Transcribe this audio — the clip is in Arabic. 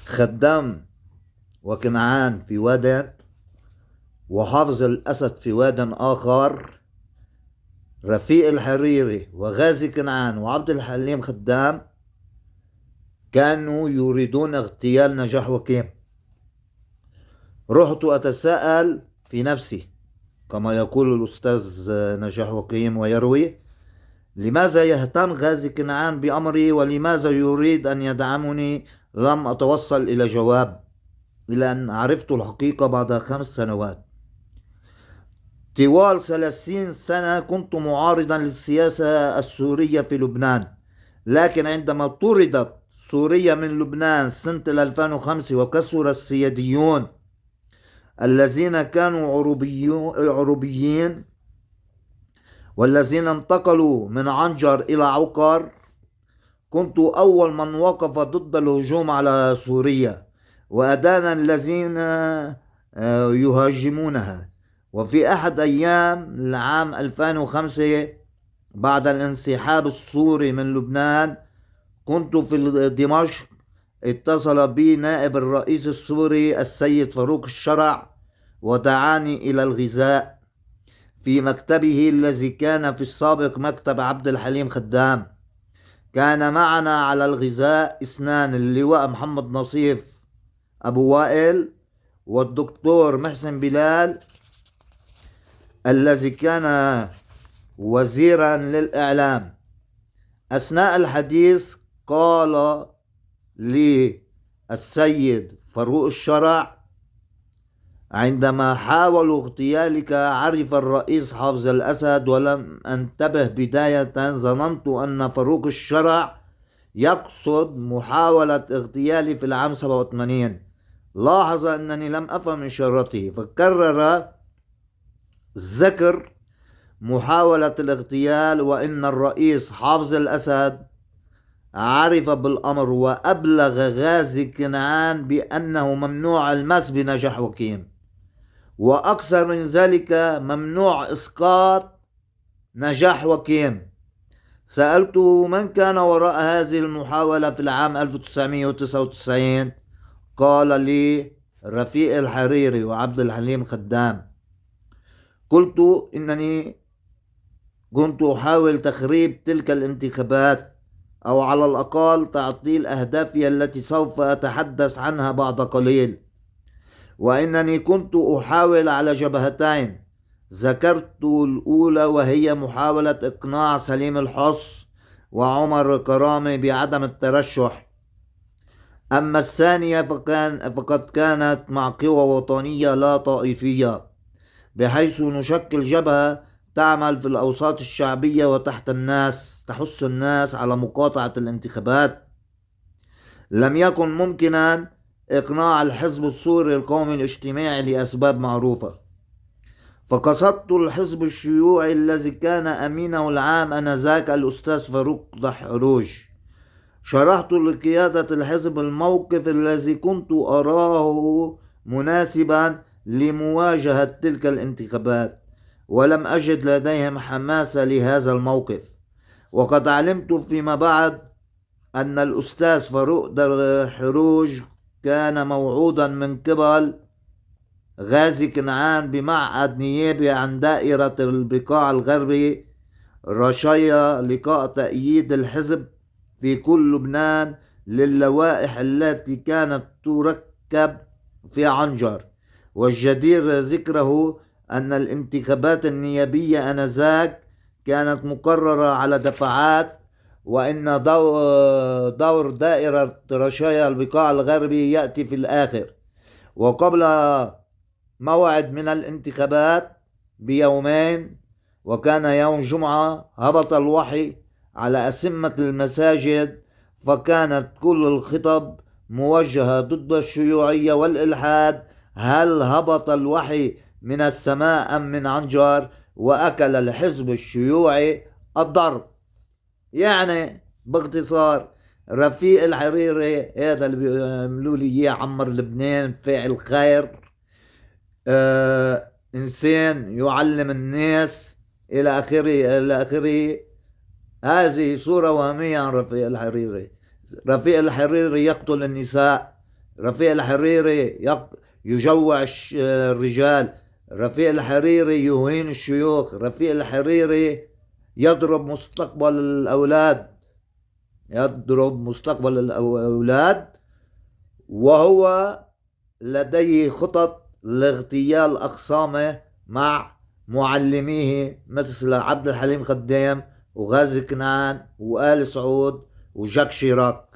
خدام وكنعان في واد، وحافظ الأسد في واد آخر. رفيق الحريري وغازي كنعان وعبد الحليم خدام كانوا يريدون اغتيال نجاح وكيم. رحت أتساءل في نفسي كما يقول الأستاذ نجاح وكيم ويروي: لماذا يهتم غازي كنعان بأمري ولماذا يريد أن يدعمني؟ لم أتوصل إلى جواب، إلى أن عرفت الحقيقة بعد 5 سنوات. طوال 30 سنة كنت معارضا للسياسة السورية في لبنان، لكن عندما طردت سوريا من لبنان سنة 2005 وكسر السياديون الذين كانوا عربيين والذين انتقلوا من عنجر إلى عقر، كنت أول من وقف ضد الهجوم على سوريا وأدان الذين يهاجمونها. وفي أحد أيام العام 2005 بعد الانسحاب السوري من لبنان كنت في دمشق، اتصل بي نائب الرئيس السوري السيد فاروق الشرع ودعاني إلى الغذاء في مكتبه الذي كان في السابق مكتب عبد الحليم خدام. كان معنا على الغذاء 2: اللواء محمد نصيف أبو وائل والدكتور محسن بلال الذي كان وزيرا للإعلام. أثناء الحديث قال لي السيد فاروق الشرع: عندما حاولوا اغتيالك عرف الرئيس حافظ الأسد ولم أنتبه بداية، ظننت أن فاروق الشرع يقصد محاولة اغتيالي في العام 87. لاحظ أنني لم أفهم إشارته فكرر ذكر محاولة الاغتيال، وإن الرئيس حافظ الأسد عرف بالأمر وأبلغ غازي كنعان بأنه ممنوع المس بنجاح وكيم، وأكثر من ذلك ممنوع إسقاط نجاح وكيم. سألته من كان وراء هذه المحاولة في العام 1999. قال لي رفيق الحريري وعبد الحليم خدام. قلت إنني كنت أحاول تخريب تلك الانتخابات، أو على الأقل تعطيل أهدافي التي سوف أتحدث عنها بعد قليل، وإنني كنت أحاول على جبهتين. ذكرت الأولى وهي محاولة إقناع سليم الحص وعمر كرامي بعدم الترشح، أما الثانية فقد كانت مع قوى وطنية لا طائفية، بحيث نشكل جبهة تعمل في الأوساط الشعبية تحث الناس على مقاطعة الانتخابات. لم يكن ممكنا إقناع الحزب السوري القومي الاجتماعي لأسباب معروفة، فقصدت الحزب الشيوعي الذي كان أمينه العام آنذاك الأستاذ فاروق دحروج. شرحت لقيادة الحزب الموقف الذي كنت أراه مناسبا لمواجهة تلك الانتخابات، ولم أجد لديهم حماسة لهذا الموقف. وقد علمت فيما بعد أن الأستاذ فاروق دحروج كان موعودا من قبل غازي كنعان بمعهد نيابي عن دائرة البقاع الغربي رشايا لقاء تأييد الحزب في كل لبنان للوائح التي كانت تركب في عنجر. والجدير ذكره أن الانتخابات النيابية آنذاك كانت مقررة على دفعات، وإن دور دائرة رشايا البقاع الغربي يأتي في الآخر. وقبل موعد من الانتخابات بيومين، وكان يوم جمعة، هبط الوحي على أسمة المساجد، فكانت كل الخطب موجهة ضد الشيوعية والإلحاد. هل هبط الوحي من السماء أم من عنجر؟ وأكل الحزب الشيوعي الضرب. يعني باختصار رفيق الحريري هذا اللي بيعملوا لي اياه عمر لبنان، فاعل خير، إنسان يعلم الناس إلى آخره إلى آخره. هذه صورة وهمية عن رفيق الحريري. رفيق الحريري يقتل النساء، رفيق الحريري يجوع الرجال. رفيق الحريري يهين الشيوخ. رفيق الحريري يضرب مستقبل الأولاد. يضرب مستقبل الأولاد، وهو لديه خطط لاغتيال أخصامه مع معلميه مثل عبد الحليم خدام وغازي كنعان وآل سعود وجاك شيراك.